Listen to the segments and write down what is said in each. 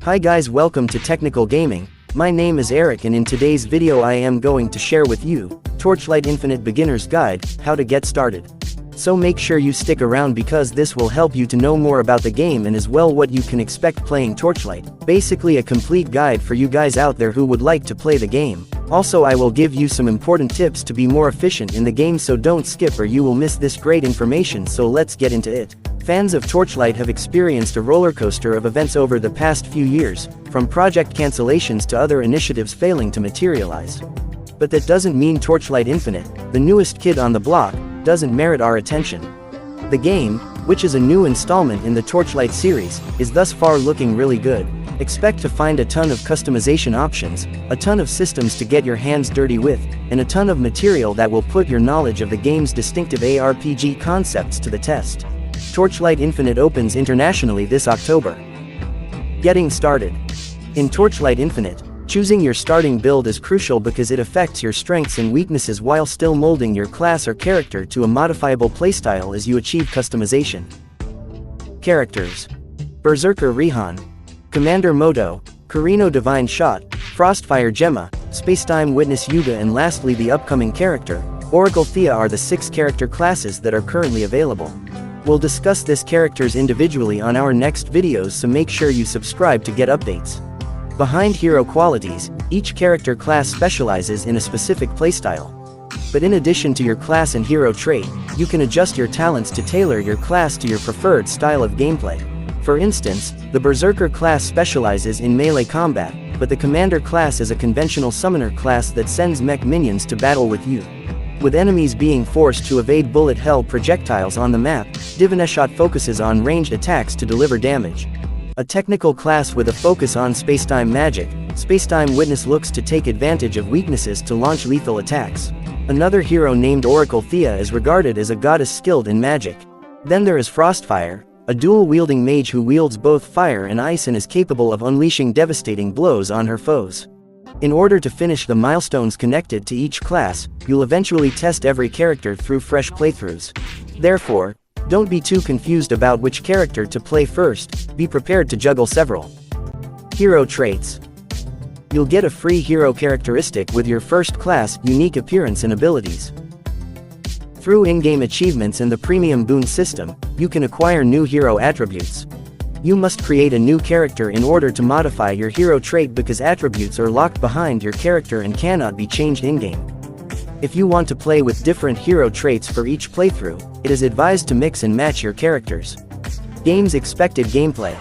Hi guys, welcome to Technical Gaming. My name is Eric and in today's video I am going to share with you, Torchlight Infinite Beginner's Guide, how to get started. So make sure you stick around because this will help you to know more about the game and as well what you can expect playing Torchlight. Basically a complete guide for you guys out there who would like to play the game. Also I will give you some important tips to be more efficient in the game, so don't skip or you will miss this great information, so let's get into it. Fans of Torchlight have experienced a roller coaster of events over the past few years, from project cancellations to other initiatives failing to materialize. But that doesn't mean Torchlight Infinite, the newest kid on the block, doesn't merit our attention. The game, which is a new installment in the Torchlight series, is thus far looking really good. Expect to find a ton of customization options, a ton of systems to get your hands dirty with, and a ton of material that will put your knowledge of the game's distinctive arpg concepts to the test. Torchlight Infinite opens internationally this October. Getting started. In Torchlight Infinite, choosing your starting build is crucial because it affects your strengths and weaknesses while still molding your class or character to a modifiable playstyle as you achieve customization. Characters: Berserker Rihan, Commander Moto, Carino Divine Shot, Frostfire Gemma, Spacetime Witness Yuga, and lastly the upcoming character, Oracle Thea are the 6 character classes that are currently available. We'll discuss these characters individually on our next videos, so make sure you subscribe to get updates. Behind hero qualities, each character class specializes in a specific playstyle. But in addition to your class and hero trait, you can adjust your talents to tailor your class to your preferred style of gameplay. For instance, the Berserker class specializes in melee combat, but the Commander class is a conventional summoner class that sends mech minions to battle with you. With enemies being forced to evade bullet hell projectiles on the map, Divineshot focuses on ranged attacks to deliver damage. A technical class with a focus on spacetime magic, Spacetime Witness looks to take advantage of weaknesses to launch lethal attacks. Another hero named Oracle Thea is regarded as a goddess skilled in magic. Then there is Frostfire, a dual-wielding mage who wields both fire and ice and is capable of unleashing devastating blows on her foes. In order to finish the milestones connected to each class, you'll eventually test every character through fresh playthroughs. Therefore, don't be too confused about which character to play first, be prepared to juggle several. Hero traits. You'll get a free hero characteristic with your first class, unique appearance and abilities. Through in-game achievements and the premium boon system, you can acquire new hero attributes. You must create a new character in order to modify your hero trait because attributes are locked behind your character and cannot be changed in-game. If you want to play with different hero traits for each playthrough, it is advised to mix and match your characters. Game's expected gameplay.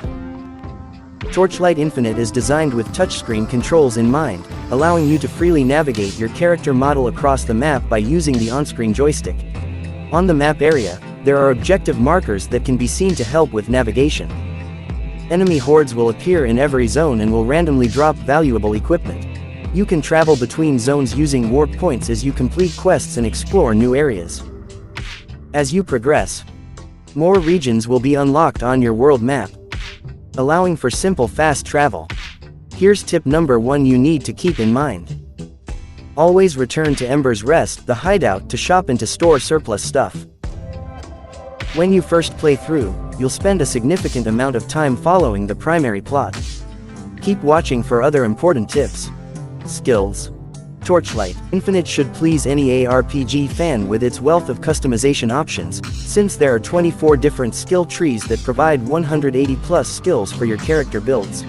Torchlight Infinite is designed with touchscreen controls in mind, allowing you to freely navigate your character model across the map by using the on-screen joystick. On the map area, there are objective markers that can be seen to help with navigation. Enemy hordes will appear in every zone and will randomly drop valuable equipment. You can travel between zones using warp points as you complete quests and explore new areas. As you progress, more regions will be unlocked on your world map, allowing for simple fast travel. Here's tip number 1 you need to keep in mind. Always return to Ember's Rest, the hideout, to shop and to store surplus stuff. When you first play through, you'll spend a significant amount of time following the primary plot. Keep watching for other important tips. Skills. Torchlight Infinite should please any arpg fan with its wealth of customization options, since there are 24 different skill trees that provide 180 plus skills for your character builds.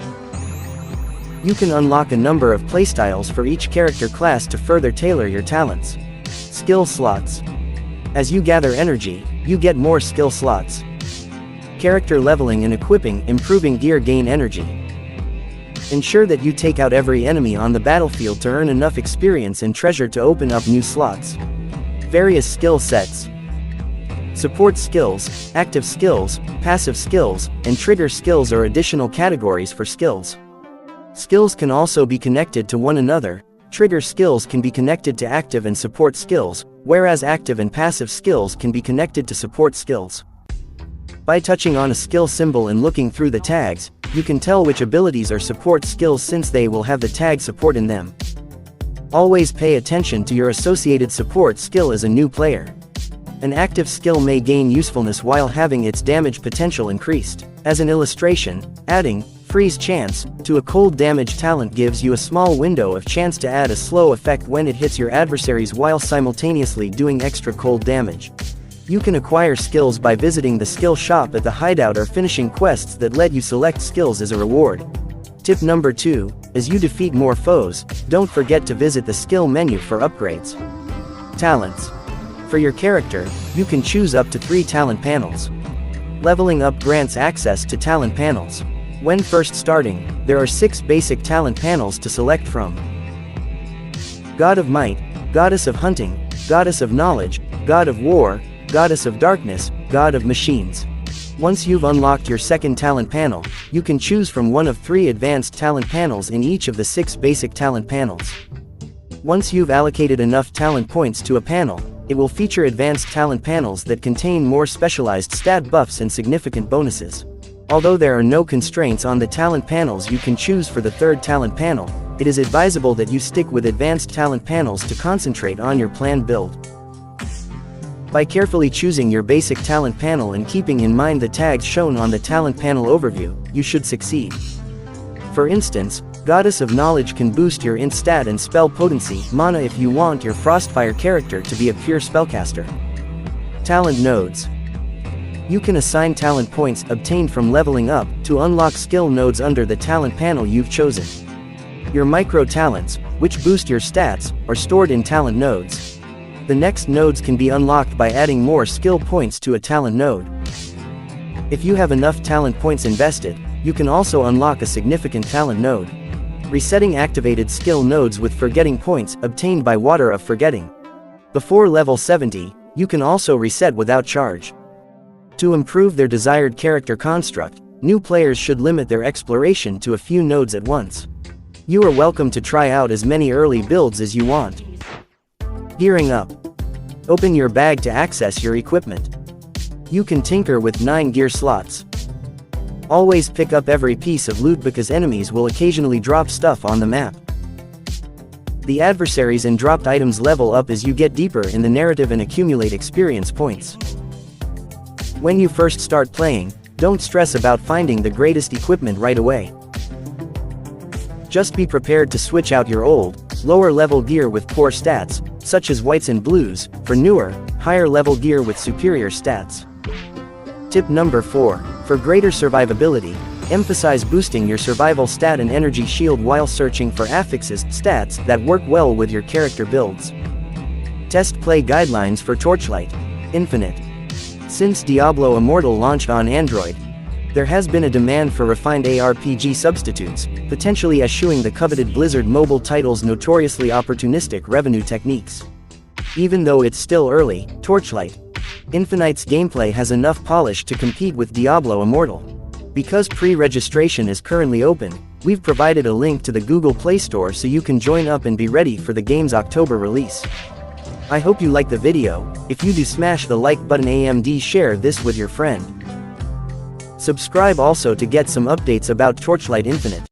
You can unlock a number of playstyles for each character class to further tailor your talents. Skill slots. As you gather energy, you get more skill slots. Character leveling and equipping, improving gear gain energy. Ensure that you take out every enemy on the battlefield to earn enough experience and treasure to open up new slots. Various skill sets. Support skills, active skills, passive skills, and trigger skills are additional categories for skills. Skills can also be connected to one another. Trigger skills can be connected to active and support skills, whereas active and passive skills can be connected to support skills. By touching on a skill symbol and looking through the tags, you can tell which abilities are support skills since they will have the tag support in them. Always pay attention to your associated support skill as a new player. An active skill may gain usefulness while having its damage potential increased. As an illustration, adding Freeze chance, to a cold damage talent gives you a small window of chance to add a slow effect when it hits your adversaries while simultaneously doing extra cold damage. You can acquire skills by visiting the skill shop at the hideout or finishing quests that let you select skills as a reward. Tip number 2, as you defeat more foes, don't forget to visit the skill menu for upgrades. Talents. For your character, you can choose up to 3 talent panels. Leveling up grants access to talent panels. When first starting, there are 6 basic talent panels to select from. God of Might, Goddess of Hunting, Goddess of Knowledge, God of War, Goddess of Darkness, God of Machines. Once you've unlocked your second talent panel, you can choose from one of 3 advanced talent panels in each of the 6 basic talent panels. Once you've allocated enough talent points to a panel, it will feature advanced talent panels that contain more specialized stat buffs and significant bonuses. Although there are no constraints on the talent panels you can choose for the third talent panel, it is advisable that you stick with advanced talent panels to concentrate on your planned build. By carefully choosing your basic talent panel and keeping in mind the tags shown on the talent panel overview, you should succeed. For instance, Goddess of Knowledge can boost your int stat and spell potency mana if you want your Frostfire character to be a pure spellcaster. Talent nodes. You can assign talent points obtained from leveling up to unlock skill nodes under the talent panel you've chosen. Your micro talents, which boost your stats, are stored in talent nodes. The next nodes can be unlocked by adding more skill points to a talent node. If you have enough talent points invested, you can also unlock a significant talent node. Resetting activated skill nodes with forgetting points obtained by Water of Forgetting. Before level 70, you can also reset without charge. To improve their desired character construct, new players should limit their exploration to a few nodes at once. You are welcome to try out as many early builds as you want. Gearing up. Open your bag to access your equipment. You can tinker with 9 gear slots. Always pick up every piece of loot because enemies will occasionally drop stuff on the map. The adversaries and dropped items level up as you get deeper in the narrative and accumulate experience points. When you first start playing, don't stress about finding the greatest equipment right away. Just be prepared to switch out your old, lower-level gear with poor stats, such as whites and blues, for newer, higher-level gear with superior stats. Tip number 4, for greater survivability, emphasize boosting your survival stat and energy shield while searching for affixes stats that work well with your character builds. Test play guidelines for Torchlight Infinite. Since Diablo Immortal launched on Android, there has been a demand for refined arpg substitutes, potentially eschewing the coveted Blizzard mobile title's notoriously opportunistic revenue techniques. Even though it's still early, Torchlight Infinite's gameplay has enough polish to compete with Diablo Immortal. Because pre-registration is currently open, we've provided a link to the Google Play Store so you can join up and be ready for the game's October release. I hope you liked the video. If you do, smash the like button and share this with your friend. Subscribe also to get some updates about Torchlight Infinite.